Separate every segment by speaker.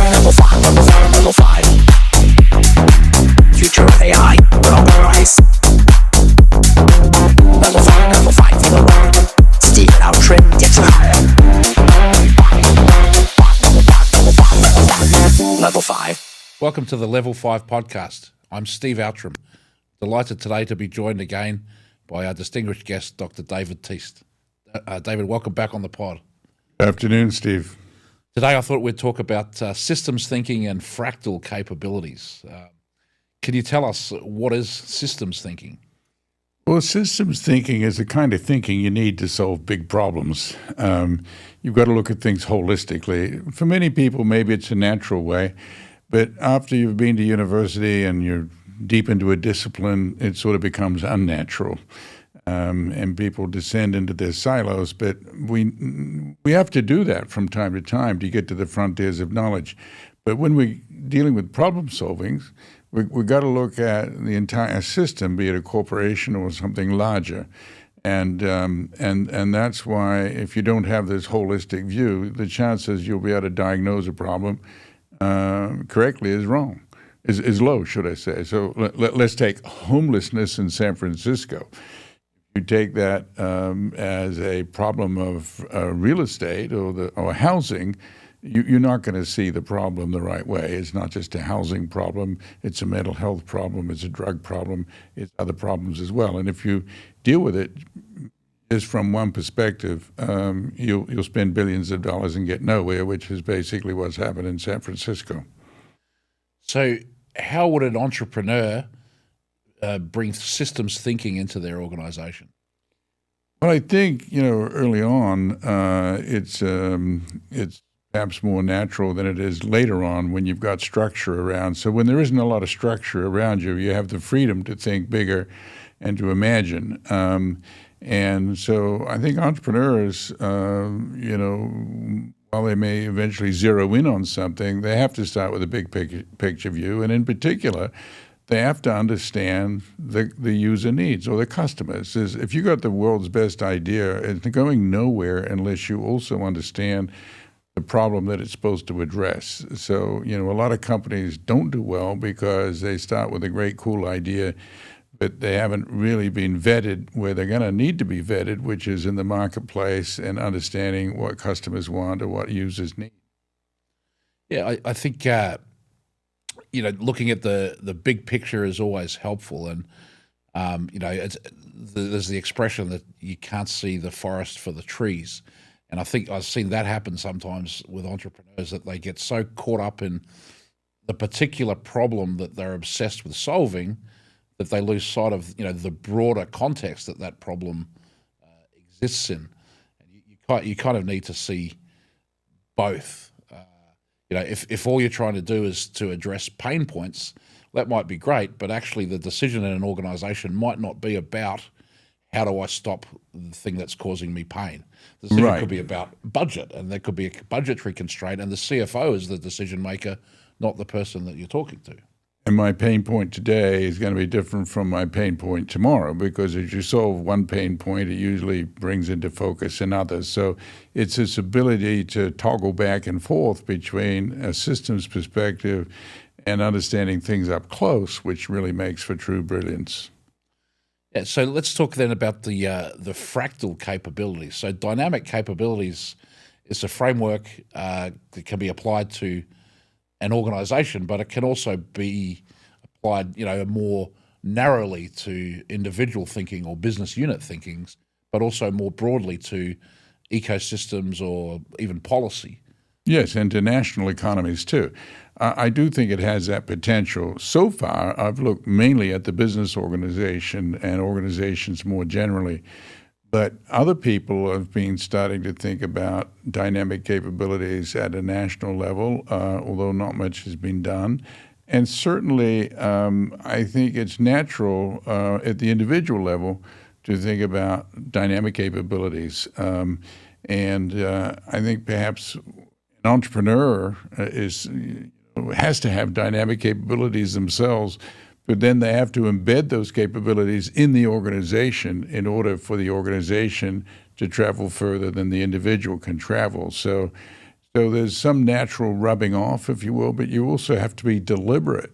Speaker 1: Level 5. Future of AI will arise. Level 5 for the road. Steer our trim, get higher. Level 5.
Speaker 2: Welcome to the Level 5 podcast. I'm Steve Outram. Delighted today to be joined again by our distinguished guest, Dr. David Teece. David, welcome back on the pod.
Speaker 3: Afternoon, Steve.
Speaker 2: Today I thought we'd talk about systems thinking and fractal capabilities. Can you tell us what is systems thinking?
Speaker 3: Well, systems thinking is the kind of thinking you need to solve big problems. You've got to look at things holistically. For many people, maybe it's a natural way, but after you've been to university and you're deep into a discipline, it sort of becomes unnatural. And people descend into their silos, but we have to do that from time to time to get to the frontiers of knowledge. But when we're dealing with problem solving, we've got to look at the entire system, be it a corporation or something larger. And that's why if you don't have this holistic view, the chances you'll be able to diagnose a problem correctly is low, should I say. So let's take homelessness in San Francisco. You take that as a problem of real estate or housing, you're not going to see the problem the right way. It's not just a housing problem, it's a mental health problem, it's a drug problem, it's other problems as well. And if you deal with it just from one perspective, you'll spend billions of dollars and get nowhere, which is basically what's happened in San Francisco.
Speaker 2: So how would an entrepreneur bring systems thinking into their organization?
Speaker 3: Well, I think, early on, it's perhaps more natural than it is later on when you've got structure around. So when there isn't a lot of structure around you, you have the freedom to think bigger and to imagine. And so I think entrepreneurs, while they may eventually zero in on something, they have to start with a big picture view. And in particular, they have to understand the user needs or the customers. If you got the world's best idea, it's going nowhere unless you also understand the problem that it's supposed to address. So, a lot of companies don't do well because they start with a great, cool idea, but they haven't really been vetted where they're going to need to be vetted, which is in the marketplace and understanding what customers want or what users need.
Speaker 2: Yeah, I think looking at the big picture is always helpful, and there's the expression that you can't see the forest for the trees, and I think I've seen that happen sometimes with entrepreneurs, that they get so caught up in the particular problem that they're obsessed with solving that they lose sight of the broader context that problem exists in. And you kind of need to see both. If all you're trying to do is to address pain points, that might be great, but actually the decision in an organization might not be about how do I stop the thing that's causing me pain. The decision could be about budget, and there could be a budgetary constraint, and the CFO is the decision maker, not the person that you're talking to.
Speaker 3: And my pain point today is going to be different from my pain point tomorrow, because as you solve one pain point, it usually brings into focus another. So it's this ability to toggle back and forth between a systems perspective and understanding things up close, which really makes for true brilliance.
Speaker 2: Yeah, so let's talk then about the fractal capabilities. So dynamic capabilities is a framework that can be applied to an organization, but it can also be applied, more narrowly to individual thinking or business unit thinkings, but also more broadly to ecosystems or even policy.
Speaker 3: Yes, and to national economies too. I do think it has that potential. So far, I've looked mainly at the business organization and organizations more generally, but other people have been starting to think about dynamic capabilities at a national level, although not much has been done. And certainly, I think it's natural at the individual level to think about dynamic capabilities. And I think perhaps an entrepreneur has to have dynamic capabilities themselves, but then they have to embed those capabilities in the organization in order for the organization to travel further than the individual can travel. So So there's some natural rubbing off, if you will, but you also have to be deliberate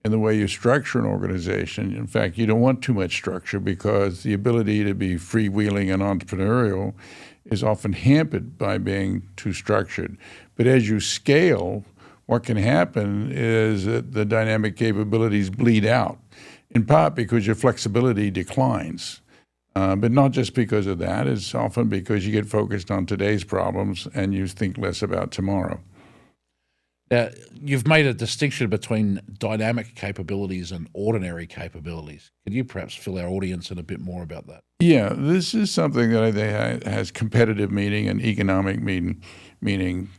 Speaker 3: in the way you structure an organization. In fact, you don't want too much structure because the ability to be freewheeling and entrepreneurial is often hampered by being too structured. But as you scale, what can happen is that the dynamic capabilities bleed out, in part because your flexibility declines. But not just because of that. It's often because you get focused on today's problems and you think less about tomorrow.
Speaker 2: Now, you've made a distinction between dynamic capabilities and ordinary capabilities. Could you perhaps fill our audience in a bit more about that?
Speaker 3: Yeah, this is something that I think has competitive meaning and economic meaning.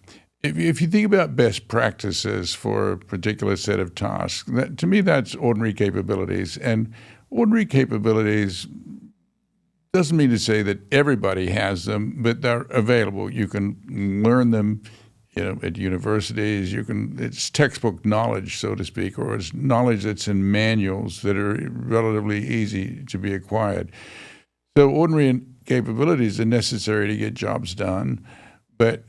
Speaker 3: If you think about best practices for a particular set of tasks, to me that's ordinary capabilities. And ordinary capabilities doesn't mean to say that everybody has them, but they're available. You can learn them, at universities. It's textbook knowledge, so to speak, or it's knowledge that's in manuals that are relatively easy to be acquired. So ordinary capabilities are necessary to get jobs done, but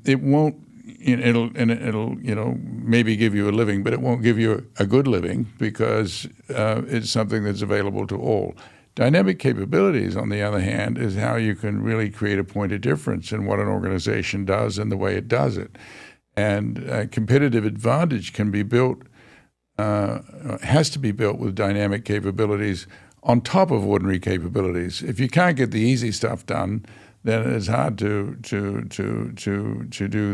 Speaker 3: it won't. It'll maybe give you a living, but it won't give you a good living because it's something that's available to all. Dynamic capabilities, on the other hand, is how you can really create a point of difference in what an organization does and the way it does it. And competitive advantage can be built, has to be built with dynamic capabilities on top of ordinary capabilities. If you can't get the easy stuff done, then it's hard to do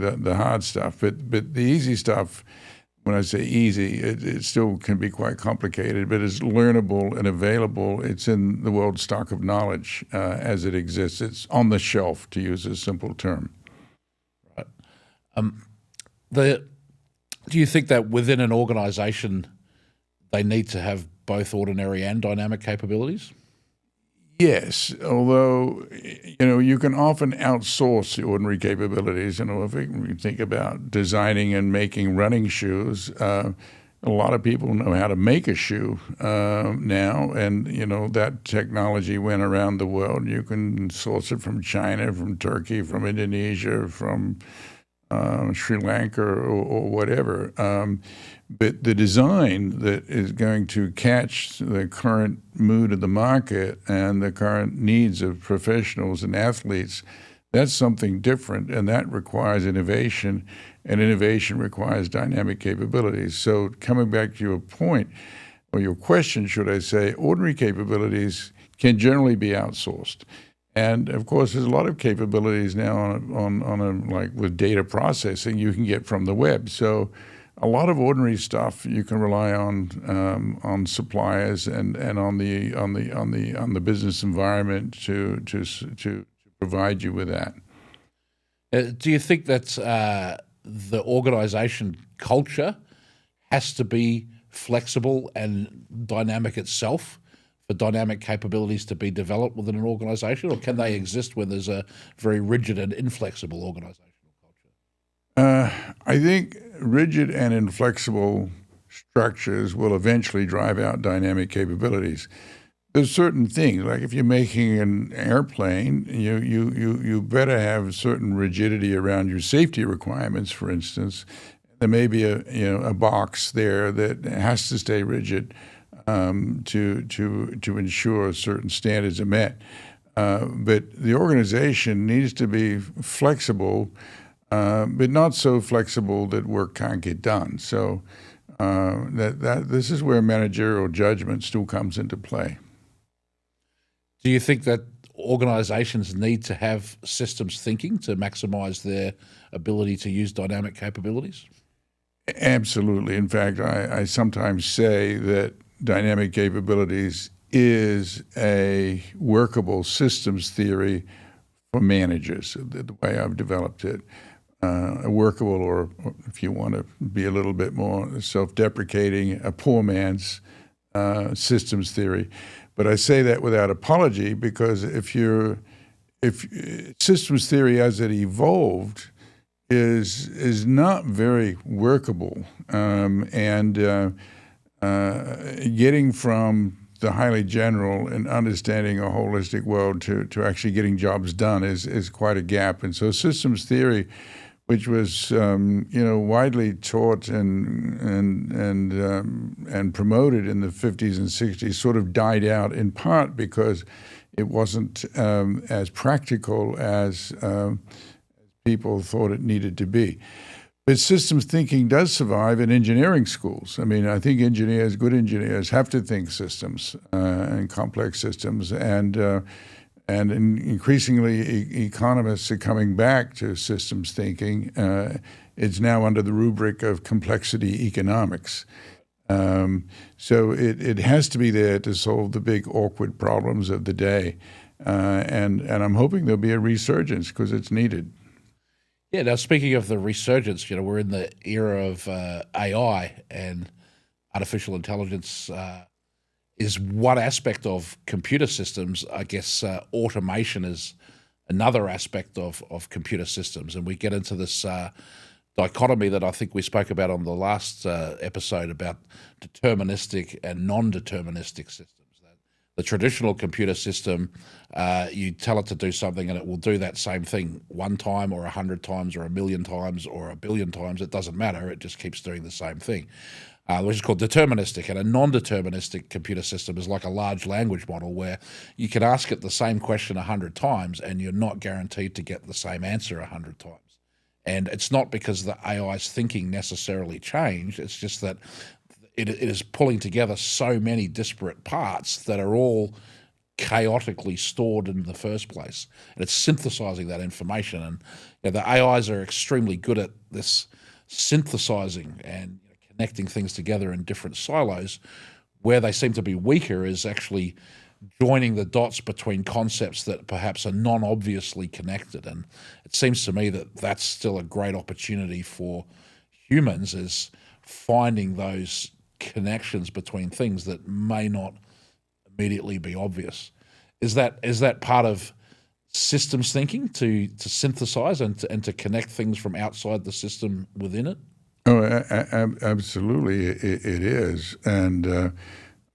Speaker 3: the hard stuff. But the easy stuff, when I say easy, it still can be quite complicated, but it's learnable and available. It's in the world stock of knowledge as it exists. It's on the shelf, to use a simple term.
Speaker 2: Right. Do you think that within an organization they need to have both ordinary and dynamic capabilities?
Speaker 3: Yes, although, you can often outsource the ordinary capabilities. If you think about designing and making running shoes, a lot of people know how to make a shoe now, and, that technology went around the world. You can source it from China, from Turkey, from Indonesia, from Sri Lanka or whatever. But the design that is going to catch the current mood of the market and the current needs of professionals and athletes, that's something different, and that requires innovation, and innovation requires dynamic capabilities. So coming back to your point, or your question, should I say, ordinary capabilities can generally be outsourced. And of course, there's a lot of capabilities now on like with data processing you can get from the web. So a lot of ordinary stuff you can rely on suppliers and on the business environment to provide you with that.
Speaker 2: Do you think that the organization culture has to be flexible and dynamic itself for dynamic capabilities to be developed within an organization, or can they exist when there's a very rigid and inflexible organizational culture?
Speaker 3: I think rigid and inflexible structures will eventually drive out dynamic capabilities. There's certain things, like if you're making an airplane, you better have certain rigidity around your safety requirements, for instance. There may be a box there that has to stay rigid to ensure certain standards are met. But the organization needs to be flexible, but not so flexible that work can't get done. So this is where managerial judgment still comes into play.
Speaker 2: Do you think that organizations need to have systems thinking to maximize their ability to use dynamic capabilities?
Speaker 3: Absolutely. In fact, I sometimes say that dynamic capabilities is a workable systems theory for managers, the way I've developed it. A workable, or if you want to be a little bit more self-deprecating, a poor man's systems theory. But I say that without apology, because if systems theory as it evolved is not very workable, and getting from the highly general and understanding a holistic world to actually getting jobs done is quite a gap. And so systems theory which was widely taught and promoted in the 50s and 60s, sort of died out in part because it wasn't as practical as people thought it needed to be. But systems thinking does survive in engineering schools. I mean, I think good engineers, have to think systems and complex systems, and increasingly economists are coming back to systems thinking. It's now under the rubric of complexity economics. So it has to be there to solve the big awkward problems of the day. And I'm hoping there'll be a resurgence because it's needed.
Speaker 2: Yeah, now speaking of the resurgence, we're in the era of AI, and artificial intelligence is one aspect of computer systems. I guess automation is another aspect of computer systems. And we get into this dichotomy that I think we spoke about on the last episode about deterministic and non-deterministic systems. The traditional computer system, you tell it to do something and it will do that same thing one time or 100 times or 1,000,000 times or 1,000,000,000 times. It doesn't matter. It just keeps doing the same thing, which is called deterministic. And a non-deterministic computer system is like a large language model where you can ask it the same question 100 times and you're not guaranteed to get the same answer 100 times. And it's not because the AI's thinking necessarily changed. It's just that it is pulling together so many disparate parts that are all chaotically stored in the first place. And it's synthesizing that information. And the AIs are extremely good at this synthesizing and connecting things together in different silos. Where they seem to be weaker is actually joining the dots between concepts that perhaps are non-obviously connected. And it seems to me that that's still a great opportunity for humans, is finding those connections between things that may not immediately be obvious. Is that part of systems thinking, to synthesize and to connect things from outside the system within it?
Speaker 3: Oh, absolutely, it is, and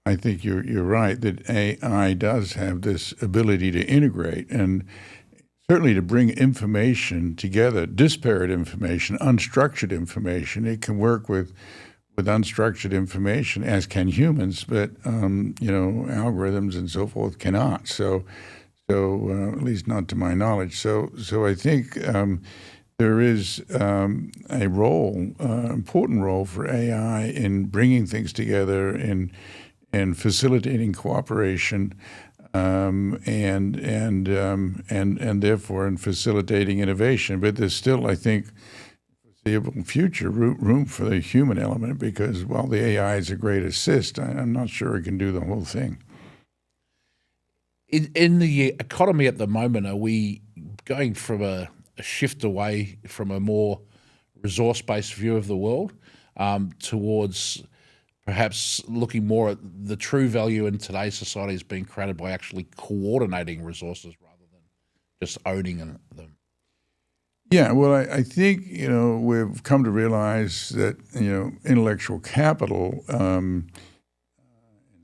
Speaker 3: I think you're right that AI does have this ability to integrate and certainly to bring information together, disparate information, unstructured information. It can work with unstructured information, as can humans, but algorithms and so forth cannot. So at least not to my knowledge. So I think there is a role, important role for AI in bringing things together, in facilitating cooperation, and therefore in facilitating innovation. But there's still, I think, future room for the human element, because while the AI is a great assist, I'm not sure it can do the whole thing.
Speaker 2: In the economy at the moment, are we going from a shift away from a more resource-based view of the world towards perhaps looking more at the true value in today's society is being created by actually coordinating resources rather than just owning them?
Speaker 3: Yeah, well, I think we've come to realize that intellectual capital,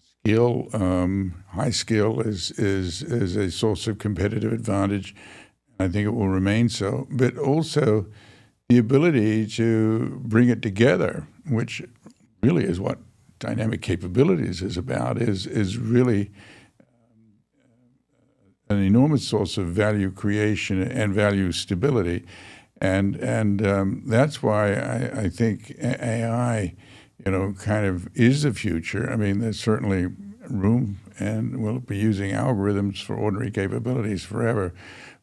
Speaker 3: skill, high skill is a source of competitive advantage. I think it will remain so, but also the ability to bring it together, which really is what dynamic capabilities is about, is really an enormous source of value creation and value stability, and that's why I think AI, kind of is the future. I mean, there's certainly room, and we'll be using algorithms for ordinary capabilities forever,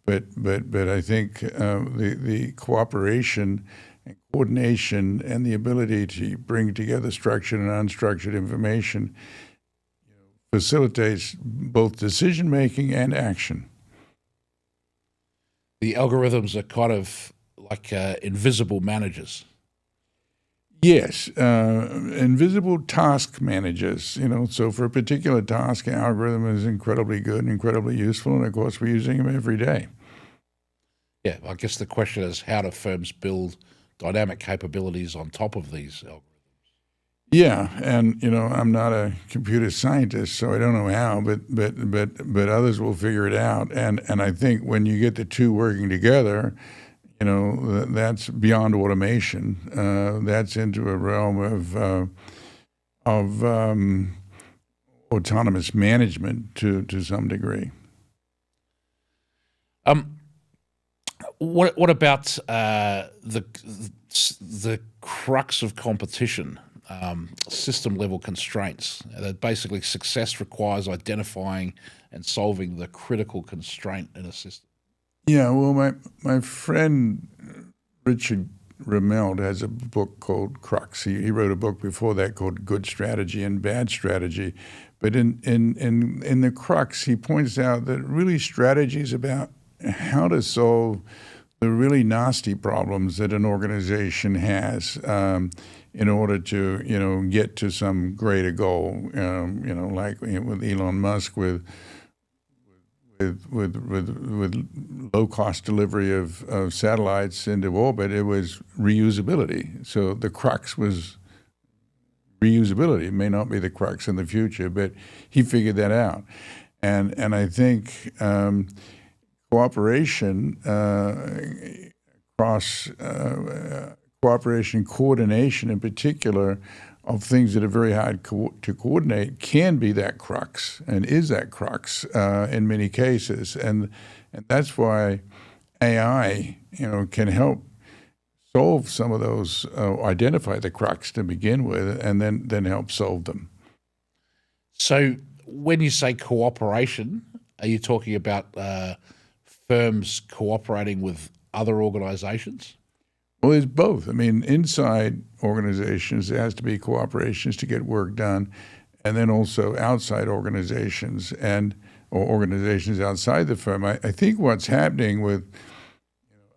Speaker 3: but I think the cooperation and coordination and the ability to bring together structured and unstructured information facilitates both decision-making and action.
Speaker 2: The algorithms are kind of like invisible managers.
Speaker 3: Yes, invisible task managers, so for a particular task, an algorithm is incredibly good and incredibly useful, and of course we're using them every day.
Speaker 2: Yeah, I guess the question is, how do firms build dynamic capabilities on top of these algorithms?
Speaker 3: Yeah, and I'm not a computer scientist, so I don't know how, but others will figure it out. And I think when you get the two working together, that's beyond automation. That's into a realm of autonomous management to some degree.
Speaker 2: What about the crux of competition, system level constraints? That basically success requires identifying and solving the critical constraint in a system.
Speaker 3: Yeah, well, my friend Richard Rameld has a book called Crux. He wrote a book before that called Good Strategy and Bad Strategy. But in the Crux, he points out that really strategy is about how to solve the really nasty problems that an organization has in order to, get to some greater goal. Like with Elon Musk with low cost delivery of satellites into orbit, it was reusability. So the crux was reusability. It may not be the crux in the future, but he figured that out. And I think cooperation cooperation, coordination in particular, of things that are very hard to coordinate can be that crux and is that crux in many cases. And that's why AI, can help solve some of those, identify the crux to begin with, and then help solve them.
Speaker 2: So when you say cooperation, are you talking about firms cooperating with other organizations?
Speaker 3: Well, it's both. I mean, inside organizations, there has to be cooperations to get work done, and then also outside organizations or organizations outside the firm. I think what's happening with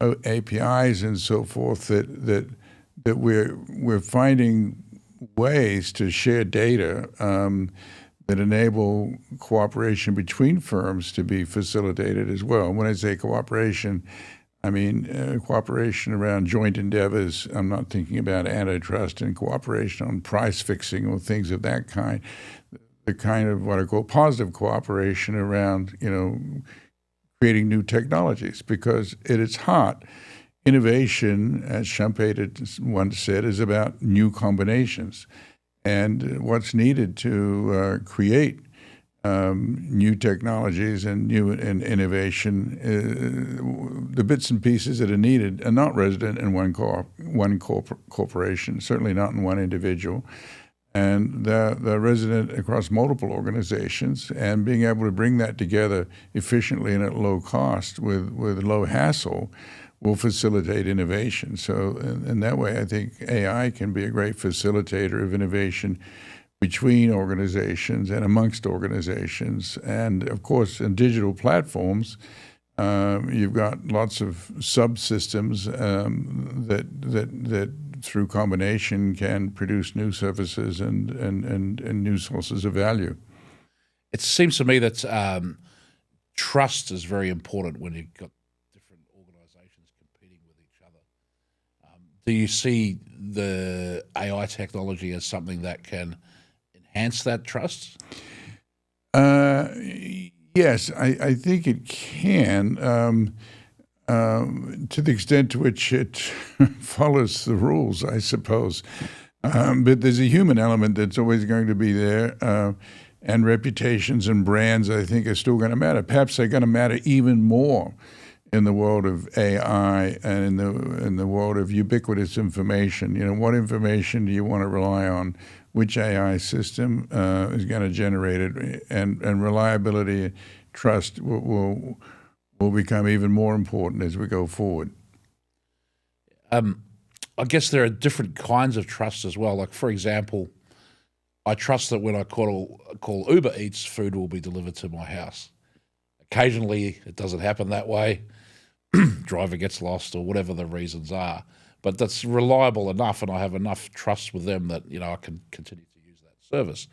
Speaker 3: APIs and so forth that we're finding ways to share data that enable cooperation between firms to be facilitated as well. And when I say cooperation, I mean cooperation around joint endeavors. I'm not thinking about antitrust and cooperation on price fixing or things of that kind. The kind of what I call positive cooperation around, creating new technologies, because at its heart, innovation, as Schumpeter once said, is about new combinations. And what's needed to create new technologies and new innovation, the bits and pieces that are needed are not resident in one corporation, certainly not in one individual. And they're resident across multiple organizations, and being able to bring that together efficiently and at low cost with low hassle will facilitate innovation. So in that way, I think AI can be a great facilitator of innovation between organizations and amongst organizations. And of course, in digital platforms, you've got lots of subsystems that through combination can produce new services and new sources of value.
Speaker 2: It seems to me that trust is very important when you've got different organizations competing with each other. Do you see the AI technology as something that can enhance that trust?
Speaker 3: Yes, I think it can, to the extent to which it follows the rules, I suppose. But there's a human element that's always going to be there, and reputations and brands, I think, are still going to matter. Perhaps they're going to matter even more in the world of AI and in the world of ubiquitous information. What information do you want to rely on? Which AI system is going to generate it? And reliability, trust will become even more important as we go forward.
Speaker 2: I guess there are different kinds of trust as well. Like, for example, I trust that when I call Uber Eats, food will be delivered to my house. Occasionally, it doesn't happen that way. Driver gets lost or whatever the reasons are. But that's reliable enough, and I have enough trust with them that I can continue to use that service.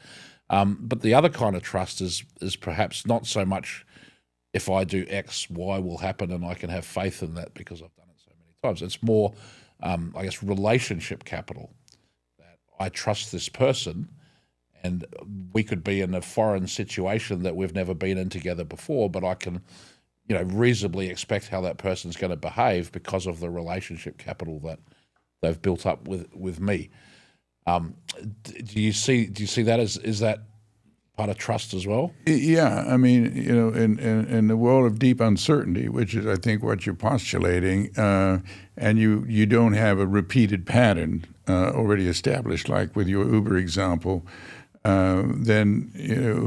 Speaker 2: But the other kind of trust is perhaps not so much if I do X, Y will happen, and I can have faith in that because I've done it so many times. It's more, I guess, relationship capital. That I trust this person, and we could be in a foreign situation that we've never been in together before, but I can reasonably expect how that person's going to behave because of the relationship capital that they've built up with me. Do you see that is that part of trust as well?
Speaker 3: Yeah, I mean, in the world of deep uncertainty, which is, I think, what you're postulating, and you don't have a repeated pattern already established, like with your Uber example, then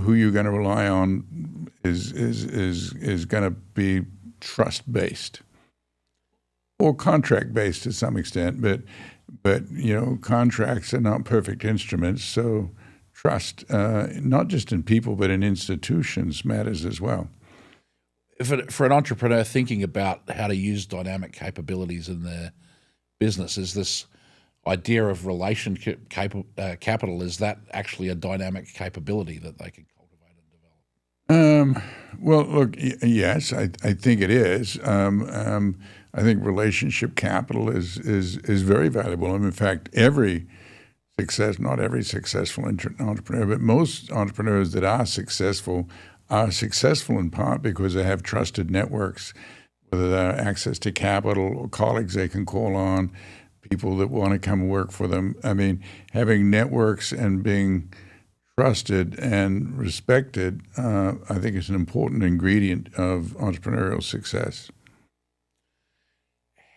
Speaker 3: who you're going to rely on is going to be trust based or contract based to some extent, but contracts are not perfect instruments, so trust, not just in people, but in institutions, matters as well.
Speaker 2: For an entrepreneur thinking about how to use dynamic capabilities in their business, is this idea of relationship capital, is that actually a dynamic capability that they can cultivate and develop?
Speaker 3: Well, look, yes, I think it is. I think relationship capital is very valuable. And in fact, not every successful entrepreneur, but most entrepreneurs that are successful in part because they have trusted networks, whether they have access to capital or colleagues they can call on, people that want to come work for them. I mean, having networks and being trusted and respected, I think is an important ingredient of entrepreneurial success.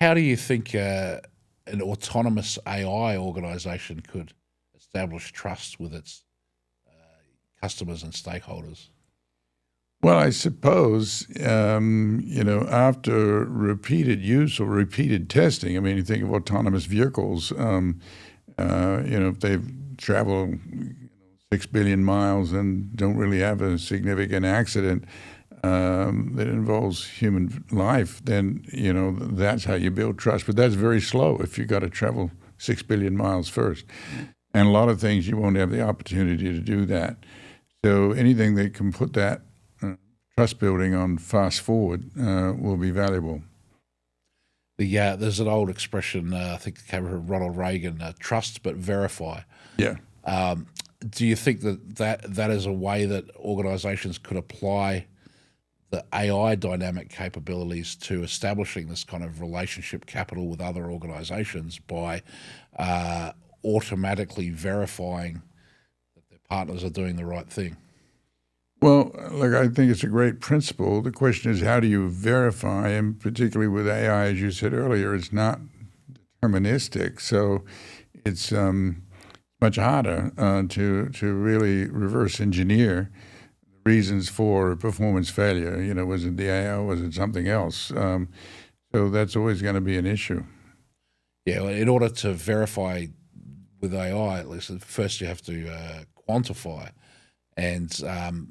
Speaker 2: How do you think an autonomous AI organization could establish trust with its customers and stakeholders?
Speaker 3: Well, I suppose, after repeated use or repeated testing, I mean, you think of autonomous vehicles, if they travel 6 billion miles and don't really have a significant accident that involves human life, then, that's how you build trust. But that's very slow if you got to travel 6 billion miles first. And a lot of things you won't have the opportunity to do that. So anything that can put that trust building on fast forward will be valuable.
Speaker 2: There's an old expression, I think it came from Ronald Reagan, trust but verify.
Speaker 3: Yeah.
Speaker 2: Do you think that is a way that organizations could apply the AI dynamic capabilities to establishing this kind of relationship capital with other organizations by automatically verifying that their partners are doing the right thing?
Speaker 3: Well, look, I think it's a great principle. The question is, how do you verify? And particularly with AI, as you said earlier, it's not deterministic. So it's much harder to really reverse engineer the reasons for performance failure. Was it the AI or was it something else? So that's always going to be an issue.
Speaker 2: Yeah, well, in order to verify with AI, at least, first you have to quantify. And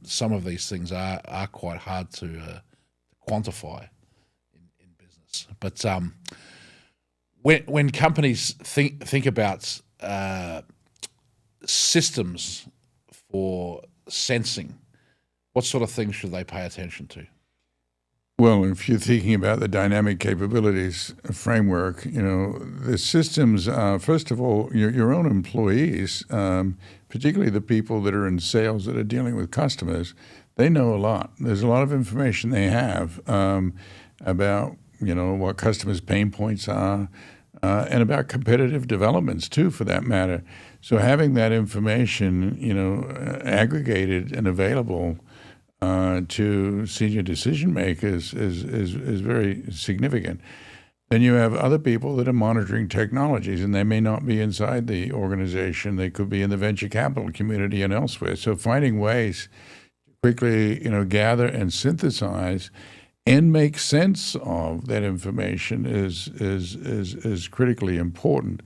Speaker 2: some of these things are quite hard to quantify in business. But when companies think about systems for sensing, what sort of things should they pay attention to?
Speaker 3: Well, if you're thinking about the dynamic capabilities framework, the systems, first of all, your own employees, particularly the people that are in sales that are dealing with customers, they know a lot. There's a lot of information they have about, what customers' pain points are, and about competitive developments too, for that matter. So having that information, aggregated and available to senior decision makers is very significant. Then you have other people that are monitoring technologies, and they may not be inside the organization. They could be in the venture capital community and elsewhere. So finding ways to quickly, gather and synthesize and make sense of that information is critically important.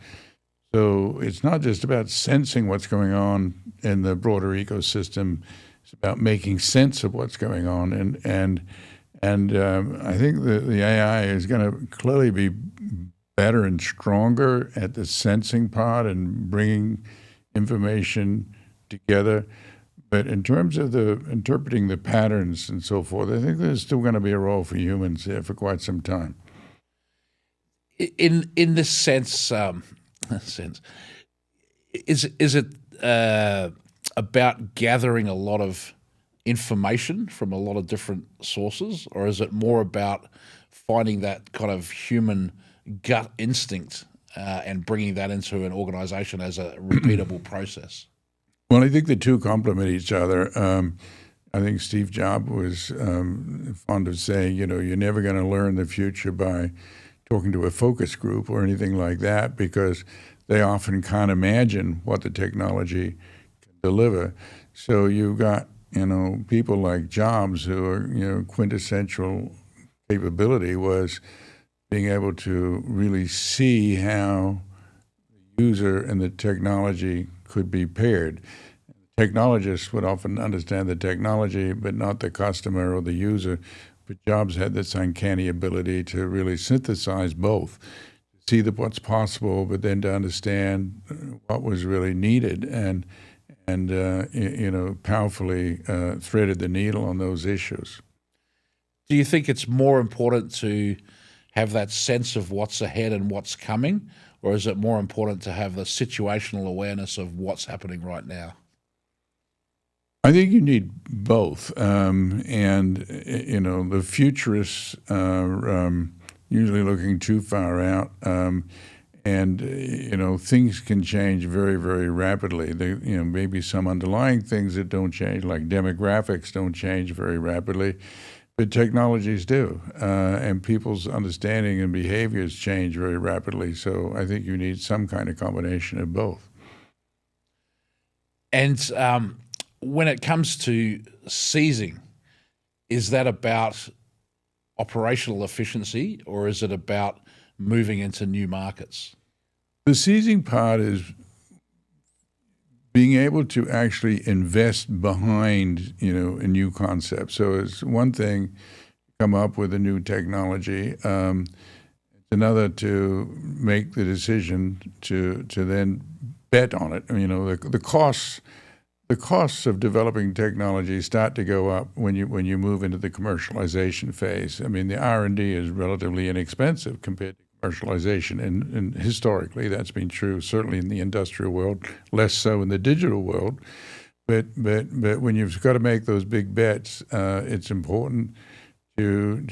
Speaker 3: So it's not just about sensing what's going on in the broader ecosystem. It's about making sense of what's going on, and I think the AI is going to clearly be better and stronger at the sensing part and bringing information together. But in terms of the interpreting the patterns and so forth, I think there's still going to be a role for humans there for quite some time.
Speaker 2: In this sense, is it about gathering a lot of information from a lot of different sources, or is it more about finding that kind of human gut instinct and bringing that into an organization as a repeatable process?
Speaker 3: Well, I think the two complement each other. I think Steve Jobs was fond of saying, you're never going to learn the future by talking to a focus group or anything like that, because they often can't imagine what the technology can deliver. So you've got, people like Jobs who are, quintessential capability was being able to really see how the user and the technology could be paired. Technologists would often understand the technology, but not the customer or the user. But Jobs had this uncanny ability to really synthesize both, see what's possible, but then to understand what was really needed, and powerfully threaded the needle on those issues.
Speaker 2: Do you think it's more important to have that sense of what's ahead and what's coming, or is it more important to have the situational awareness of what's happening right now?
Speaker 3: I think you need both, the futurists are usually looking too far out, things can change very, very rapidly. Maybe some underlying things that don't change, like demographics, don't change very rapidly, but technologies do, and people's understanding and behaviors change very rapidly. So I think you need some kind of combination of both.
Speaker 2: And when it comes to seizing, is that about operational efficiency, or is it about moving into new markets?
Speaker 3: The seizing part is being able to actually invest behind, a new concept. So it's one thing to come up with a new technology. It's another to make the decision to then bet on it. The costs of developing technology start to go up when you move into the commercialization phase. I mean, the R&D is relatively inexpensive compared to commercialization, and historically that's been true, certainly in the industrial world, less so in the digital world. But when you've got to make those big bets, it's important to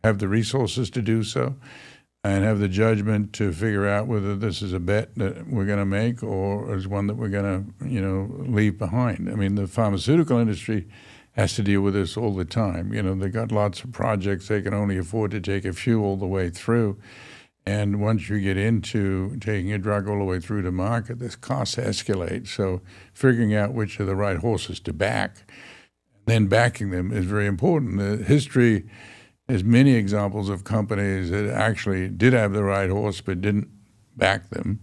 Speaker 3: have the resources to do so, and have the judgment to figure out whether this is a bet that we're going to make or is one that we're going to, leave behind. I mean, the pharmaceutical industry has to deal with this all the time. They got lots of projects. They can only afford to take a few all the way through. And once you get into taking a drug all the way through to market, this costs escalate. So figuring out which are the right horses to back, then backing them, is very important. The history has many examples of companies that actually did have the right horse but didn't back them.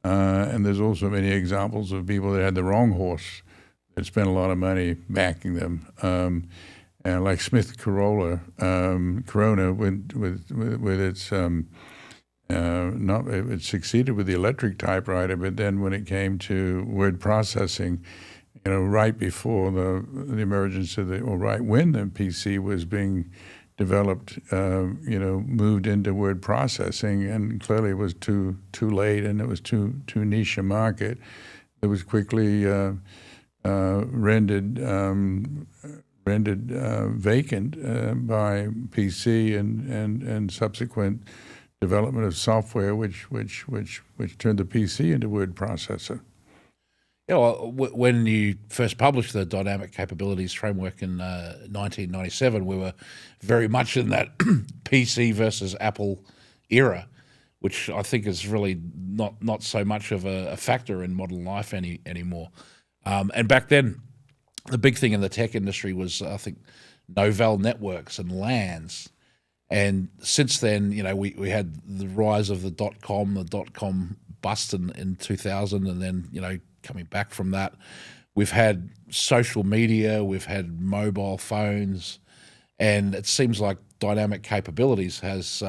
Speaker 3: And there's also many examples of people that had the wrong horse that spent a lot of money backing them. Like Smith Corona with its it succeeded with the electric typewriter, but then when it came to word processing, right before the emergence of right when the PC was being developed, moved into word processing, and clearly it was too late, and it was too niche a market. It was quickly rendered vacant by PC and subsequent development of software, which turned the PC into word processor.
Speaker 2: Yeah, well, when you first published the Dynamic Capabilities Framework in 1997, we were very much in that PC versus Apple era, which I think is really not so much of a factor in modern life anymore. And back then, the big thing in the tech industry was, I think, Novell networks and LANs. And since then, we had the rise of the dot-com bust in 2000, and then, coming back from that, we've had social media, we've had mobile phones, and it seems like Dynamic Capabilities has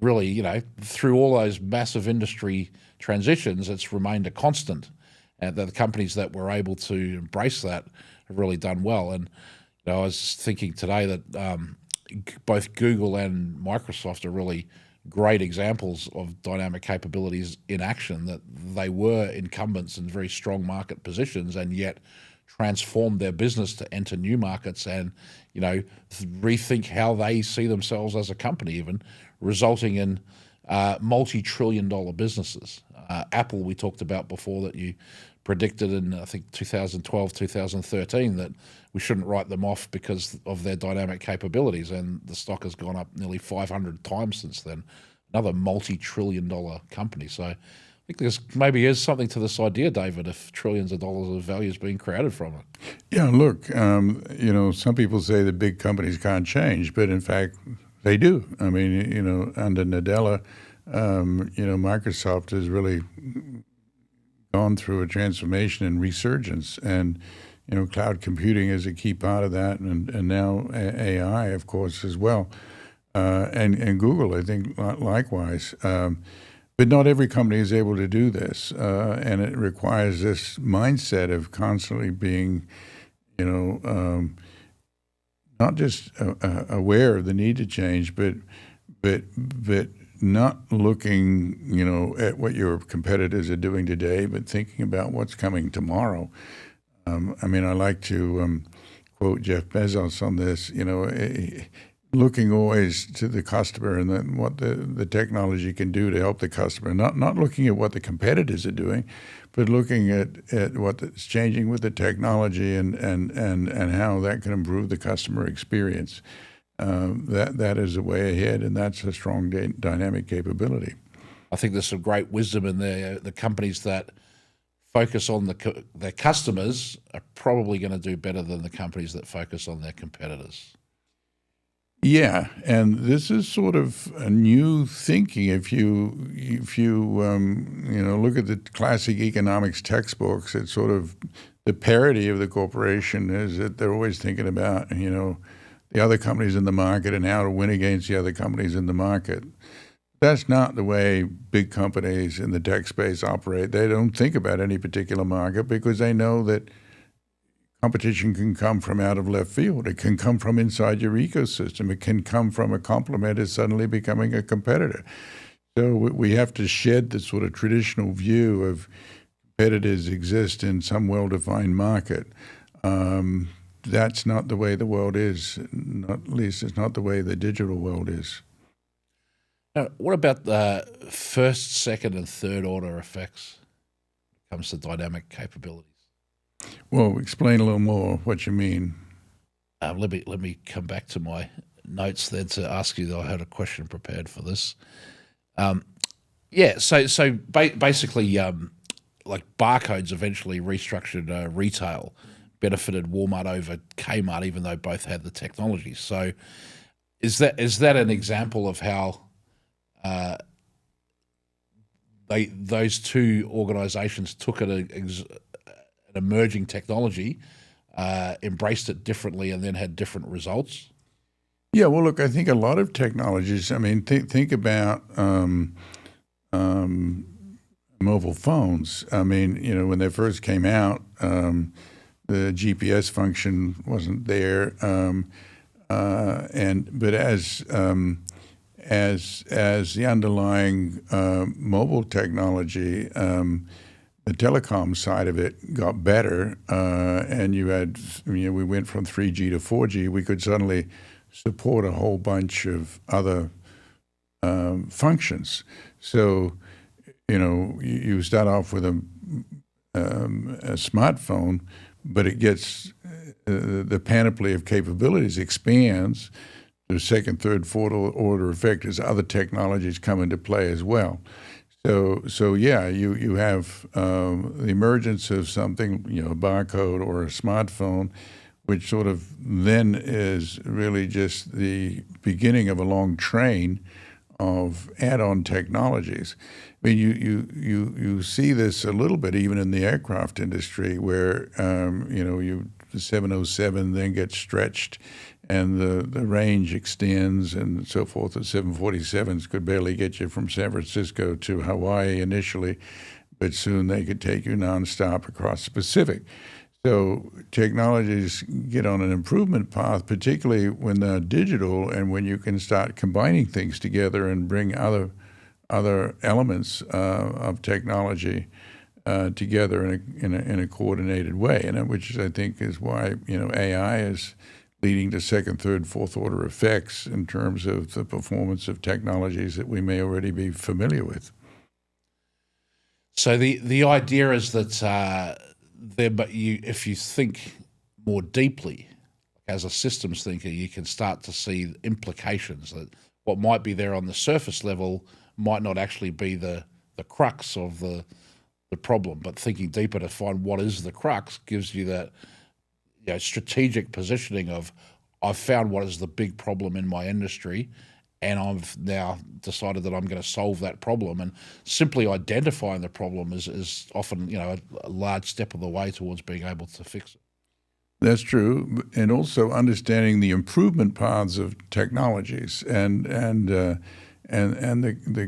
Speaker 2: really, through all those massive industry transitions, it's remained a constant. And the companies that were able to embrace that have really done well. And I was thinking today that both Google and Microsoft are really great examples of dynamic capabilities in action, that they were incumbents in very strong market positions and yet transformed their business to enter new markets and, rethink how they see themselves as a company, even resulting in multi-trillion-dollar businesses. Apple, we talked about before, that you predicted in, I think, 2012, 2013, that we shouldn't write them off because of their dynamic capabilities, and the stock has gone up nearly 500 times since then. Another multi-trillion-dollar company. So I think there's maybe is something to this idea, David, if trillions of dollars of value is being created from it.
Speaker 3: Yeah, look, some people say that big companies can't change, but in fact, they do. I mean, under Nadella, Microsoft has really gone through a transformation and resurgence, and cloud computing is a key part of that, and now AI, of course, as well, and Google, I think, likewise. But not every company is able to do this, and it requires this mindset of constantly being, not just aware of the need to change, but not looking, at what your competitors are doing today, but thinking about what's coming tomorrow. I like to quote Jeff Bezos on this, looking always to the customer and then what the technology can do to help the customer, not looking at what the competitors are doing, but looking at what's changing with the technology and how that can improve the customer experience. That is a way ahead, and that's a strong dynamic capability.
Speaker 2: I think there's some great wisdom in there. The companies that focus on their customers are probably going to do better than the companies that focus on their competitors.
Speaker 3: Yeah, and this is sort of a new thinking. If you look at the classic economics textbooks, it's sort of the parody of the corporation is that they're always thinking about the other companies in the market and how to win against the other companies in the market. That's not the way big companies in the tech space operate. They don't think about any particular market because they know that competition can come from out of left field. It can come from inside your ecosystem. It can come from a competitor suddenly becoming a competitor. So we have to shed the sort of traditional view of competitors exist in some well-defined market. That's not the way the world is. At least it's not the way the digital world is.
Speaker 2: Now, what about the first, second, and third order effects when it comes to dynamic capabilities?
Speaker 3: Well, explain a little more what you mean.
Speaker 2: Let me come back to my notes then to ask you. I had a question prepared for this. So basically, like barcodes eventually restructured retail, benefited Walmart over Kmart, even though both had the technology. So, is that an example of how those two organizations took an emerging technology, embraced it differently, and then had different results?
Speaker 3: Yeah, well, look, I think a lot of technologies, think about mobile phones. When they first came out, the GPS function wasn't there. But as the underlying mobile technology, the telecom side of it got better, and we went from 3G to 4G. We could suddenly support a whole bunch of other functions. So, you start off with a smartphone, but it gets the panoply of capabilities expands. The second, third, fourth order effect as other technologies come into play as well. So yeah, you have the emergence of something, a barcode or a smartphone, which sort of then is really just the beginning of a long train of add-on technologies. You see this a little bit even in the aircraft industry, where the 707 then gets stretched, and the range extends and so forth. The 747s could barely get you from San Francisco to Hawaii initially, but soon they could take you nonstop across the Pacific. So technologies get on an improvement path, particularly when they're digital and when you can start combining things together and bring other elements of technology together in a coordinated way, and which I think is why AI is leading to second, third, fourth order effects in terms of the performance of technologies that we may already be familiar with.
Speaker 2: So the idea is that if you think more deeply as a systems thinker, you can start to see implications that what might be there on the surface level might not actually be the crux of the problem, but thinking deeper to find what is the crux gives you that strategic positioning of I've found what is the big problem in my industry, and I've now decided that I'm going to solve that problem. And simply identifying the problem is often a large step of the way towards being able to fix it.
Speaker 3: That's true, and also understanding the improvement paths of technologies and the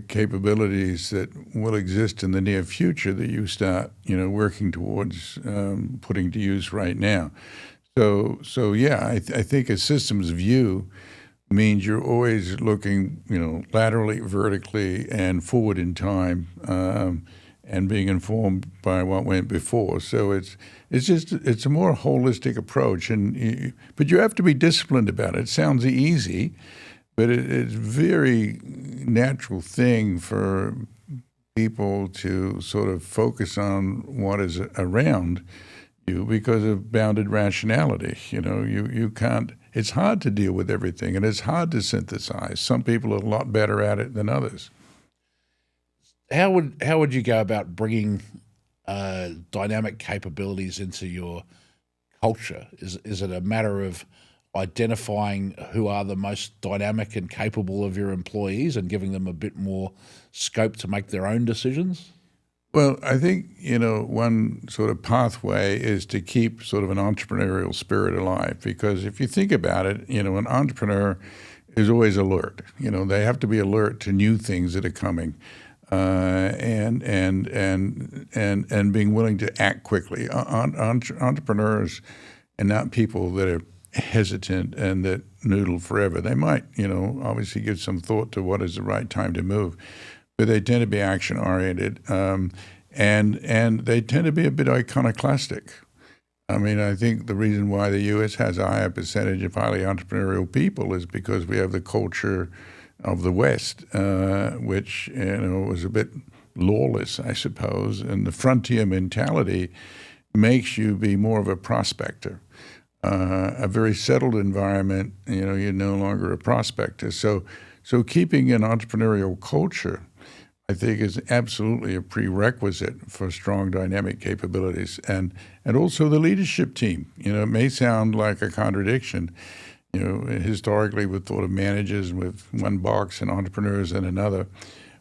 Speaker 3: capabilities that will exist in the near future that you start working towards putting to use right now. So yeah, I think a systems view means you're always looking laterally, vertically, and forward in time, and being informed by what went before. So it's a more holistic approach, but you have to be disciplined about it. It sounds easy, but it's a very natural thing for people to sort of focus on what is around you because of bounded rationality. You can't. It's hard to deal with everything, and it's hard to synthesize. Some people are a lot better at it than others.
Speaker 2: How would you go about bringing dynamic capabilities into your culture? Is it a matter of identifying who are the most dynamic and capable of your employees and giving them a bit more scope to make their own decisions?
Speaker 3: Well, I think, one sort of pathway is to keep sort of an entrepreneurial spirit alive, because if you think about it, an entrepreneur is always alert. They have to be alert to new things that are coming, and being willing to act quickly. Entrepreneurs and not people that are hesitant and that noodle forever. They might, obviously give some thought to what is the right time to move, but they tend to be action oriented, and they tend to be a bit iconoclastic. I mean, I think the reason why the U.S. has a higher percentage of highly entrepreneurial people is because we have the culture of the West, which was a bit lawless, I suppose, and the frontier mentality makes you be more of a prospector. A very settled environment, you're no longer a prospector. So keeping an entrepreneurial culture, I think, is absolutely a prerequisite for strong dynamic capabilities, and also the leadership team. It may sound like a contradiction. Historically we've thought of managers with one box and entrepreneurs in another,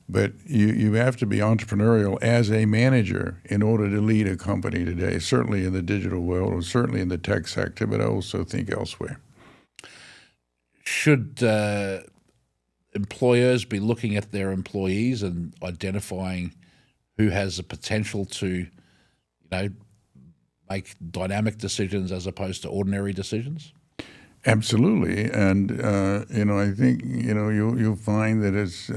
Speaker 3: but you have to be entrepreneurial as a manager in order to lead a company today, certainly in the digital world, or certainly in the tech sector, but I also think elsewhere.
Speaker 2: Should employers be looking at their employees and identifying who has the potential to, make dynamic decisions as opposed to ordinary decisions?
Speaker 3: Absolutely, and I think you'll find that it's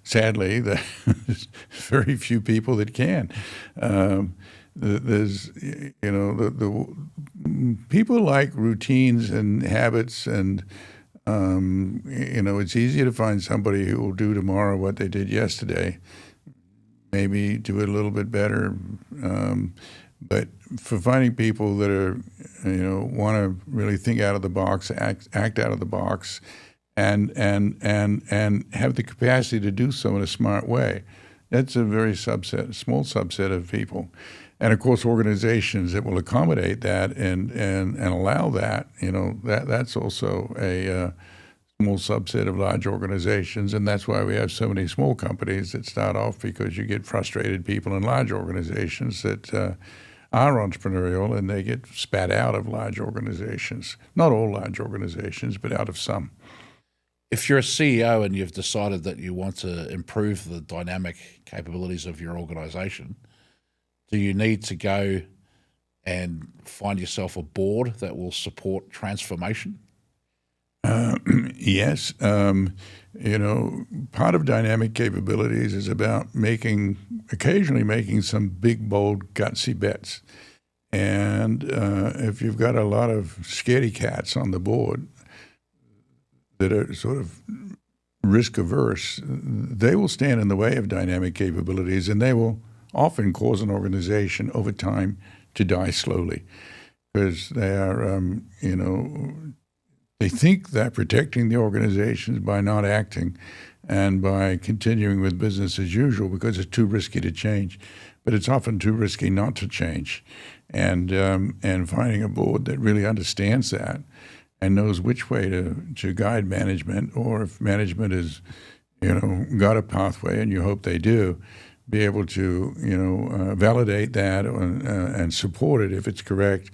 Speaker 3: sadly that there's very few people that can. There's the people like routines and habits, and it's easier to find somebody who will do tomorrow what they did yesterday, maybe do it a little bit better. But for finding people that are, want to really think out of the box, act out of the box, and have the capacity to do so in a smart way, that's a very small subset of people. And of course, organizations that will accommodate that and allow that, that's also a small subset of large organizations, and that's why we have so many small companies that start off, because you get frustrated people in large organizations that are entrepreneurial, and they get spat out of large organizations. Not all large organizations, but out of some.
Speaker 2: If you're a CEO and you've decided that you want to improve the dynamic capabilities of your organization, do you need to go and find yourself a board that will support transformation?
Speaker 3: Yes. Part of dynamic capabilities is about occasionally making some big, bold, gutsy bets. And if you've got a lot of scaredy cats on the board that are sort of risk averse, they will stand in the way of dynamic capabilities, and they will often cause an organization over time to die slowly because they are, they think that protecting the organizations by not acting and by continuing with business as usual because it's too risky to change. But it's often too risky not to change. And finding a board that really understands that and knows which way to guide management, or if management is, got a pathway, and you hope they do, be able to, validate that and support it if it's correct,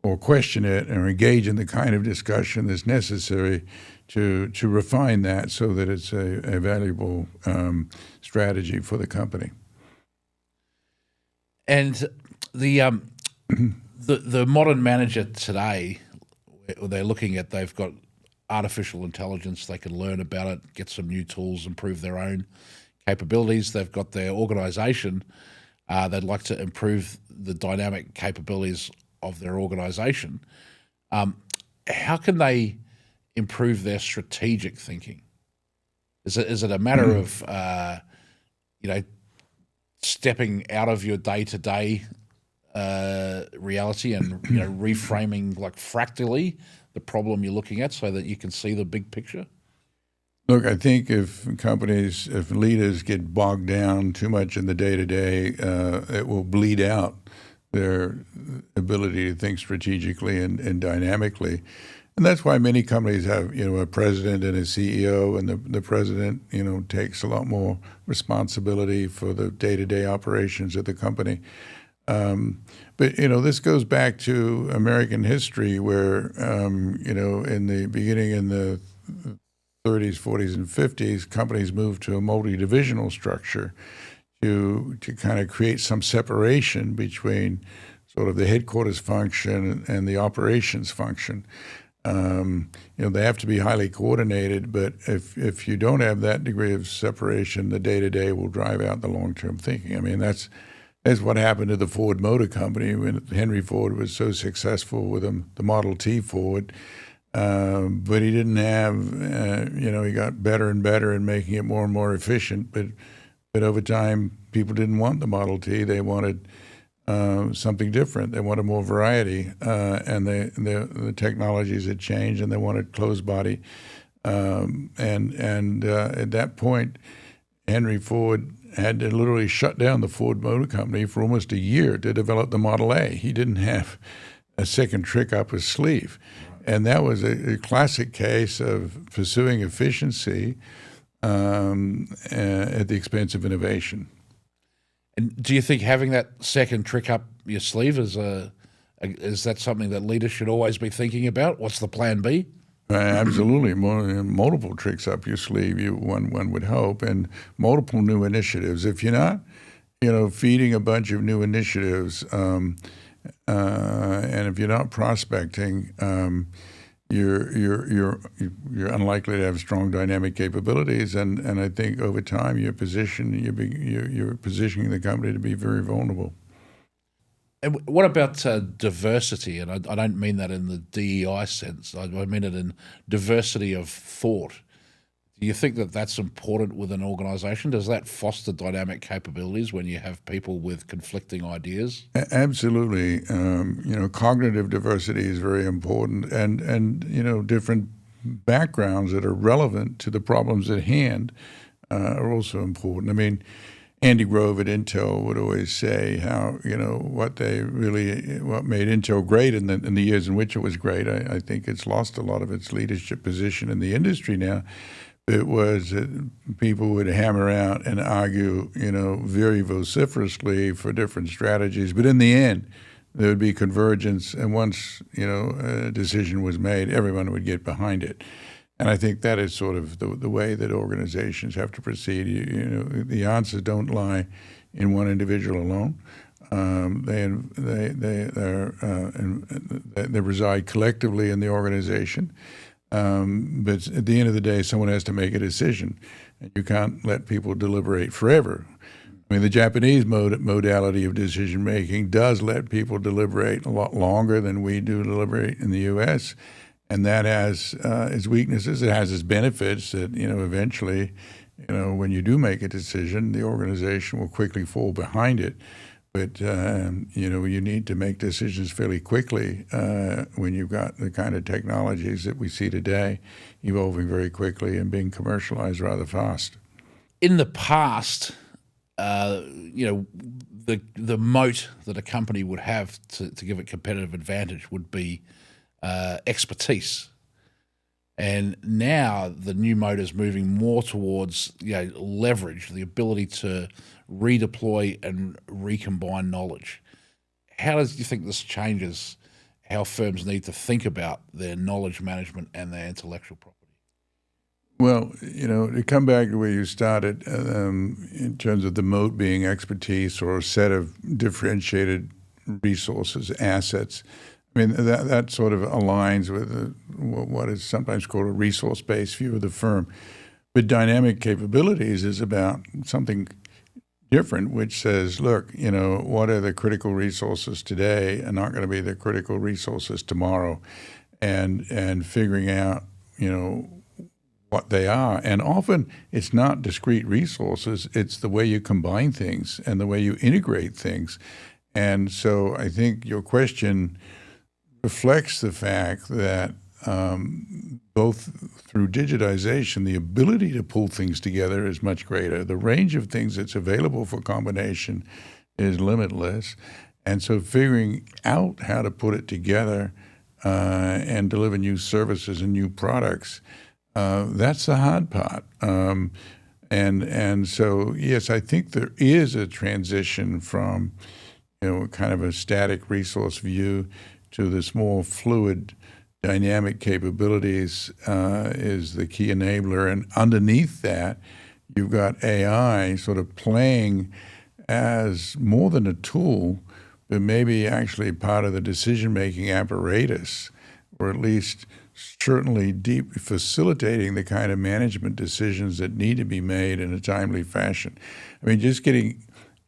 Speaker 3: or question it or engage in the kind of discussion that's necessary to refine that so that it's a valuable strategy for the company.
Speaker 2: And the modern manager today, they're looking at, they've got artificial intelligence, they can learn about it, get some new tools, improve their own capabilities. They've got their organization, they'd like to improve the dynamic capabilities of their organization. How can they improve their strategic thinking? Is it a matter of stepping out of your day-to-day reality and reframing, like fractally, the problem you're looking at so that you can see the big picture?
Speaker 3: Look, I think if leaders get bogged down too much in the day-to-day, it will bleed out their ability to think strategically and dynamically. And that's why many companies have, a president and a CEO, and the president, takes a lot more responsibility for the day-to-day operations of the company. But this goes back to American history, where in the beginning, in the 30s, 40s, and 50s, companies moved to a multi-divisional structure to kind of create some separation between sort of the headquarters function and the operations function. They have to be highly coordinated, but if you don't have that degree of separation, the day-to-day will drive out the long-term thinking. I mean, that's what happened to the Ford Motor Company when Henry Ford was so successful with the Model T Ford. But he didn't have, he got better and better in making it more and more efficient. But over time, people didn't want the Model T. They wanted something different. They wanted more variety, and the technologies had changed, and they wanted closed body. And at that point, Henry Ford had to literally shut down the Ford Motor Company for almost a year to develop the Model A. He didn't have a second trick up his sleeve. And that was a classic case of pursuing efficiency at the expense of innovation.
Speaker 2: And do you think having that second trick up your sleeve is that something that leaders should always be thinking about? What's the plan B?
Speaker 3: Absolutely, multiple tricks up your sleeve. One would hope, and multiple new initiatives. If you're not, feeding a bunch of new initiatives, and if you're not prospecting, you're unlikely to have strong dynamic capabilities, and I think over time you're positioning the company to be very vulnerable.
Speaker 2: And what about diversity? And I don't mean that in the DEI sense. I mean it in diversity of thought. Do you think that that's important with an organization? Does that foster dynamic capabilities when you have people with conflicting ideas?
Speaker 3: Absolutely. Cognitive diversity is very important, and different backgrounds that are relevant to the problems at hand are also important. I mean, Andy Grove at Intel would always say how, what made Intel great in the years in which it was great. I think it's lost a lot of its leadership position in the industry now. It was that people would hammer out and argue, very vociferously for different strategies. But in the end, there would be convergence. And once, a decision was made, everyone would get behind it. And I think that is sort of the way that organizations have to proceed. The answers don't lie in one individual alone. They reside collectively in the organization. But at the end of the day, someone has to make a decision, and you can't let people deliberate forever. I mean, the Japanese modality of decision making does let people deliberate a lot longer than we do deliberate in the U.S., and that has its weaknesses. It has its benefits that, eventually, when you do make a decision, the organization will quickly fall behind it. But, you need to make decisions fairly quickly when you've got the kind of technologies that we see today evolving very quickly and being commercialized rather fast.
Speaker 2: In the past, the moat that a company would have to give it competitive advantage would be expertise. And now the new moat is moving more towards leverage, the ability to redeploy and recombine knowledge. How do you think this changes how firms need to think about their knowledge management and their intellectual property?
Speaker 3: Well, to come back to where you started, in terms of the moat being expertise or a set of differentiated resources, assets, I mean, that sort of aligns with what is sometimes called a resource-based view of the firm. But dynamic capabilities is about something different, which says, look, what are the critical resources today are not going to be the critical resources tomorrow, and figuring out, what they are. And often it's not discrete resources, it's the way you combine things and the way you integrate things. And so I think your question reflects the fact that both through digitization, the ability to pull things together is much greater. The range of things that's available for combination is limitless. And so figuring out how to put it together and deliver new services and new products, that's the hard part. And so, yes, I think there is a transition from, kind of a static resource view to this more fluid, dynamic capabilities is the key enabler. And underneath that, you've got AI sort of playing as more than a tool, but maybe actually part of the decision-making apparatus, or at least certainly deep facilitating the kind of management decisions that need to be made in a timely fashion. I mean, just getting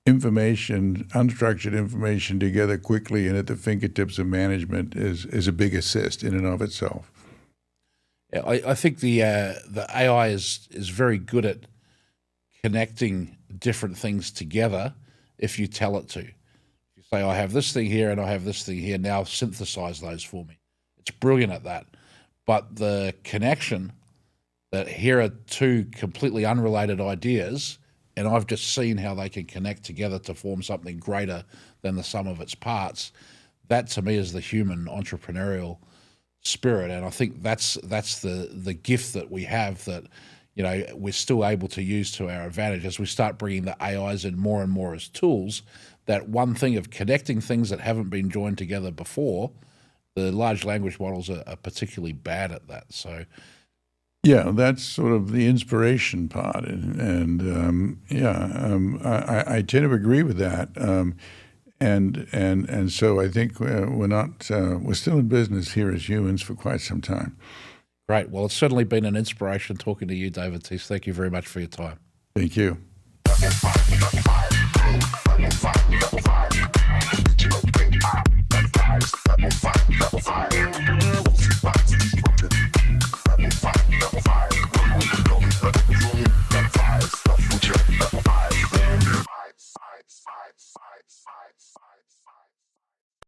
Speaker 3: information, unstructured information together quickly and at the fingertips of management is a big assist in and of itself.
Speaker 2: Yeah, I think the AI is very good at connecting different things together if you tell it to. You say, I have this thing here and I have this thing here, now synthesize those for me. It's brilliant at that. But the connection, that here are two completely unrelated ideas, and I've just seen how they can connect together to form something greater than the sum of its parts, that to me is the human entrepreneurial spirit. And I think that's the gift that we have, that we're still able to use to our advantage as we start bringing the AIs in more and more as tools. That one thing of connecting things that haven't been joined together before, the large language models are particularly bad at that. So,
Speaker 3: yeah, that's sort of the inspiration part, and I tend to agree with that. And so I think we're still in business here as humans for quite some time.
Speaker 2: Great. Well, it's certainly been an inspiration talking to you, David Teece. Thank you very much for your time.
Speaker 3: Thank you.
Speaker 1: Level 5.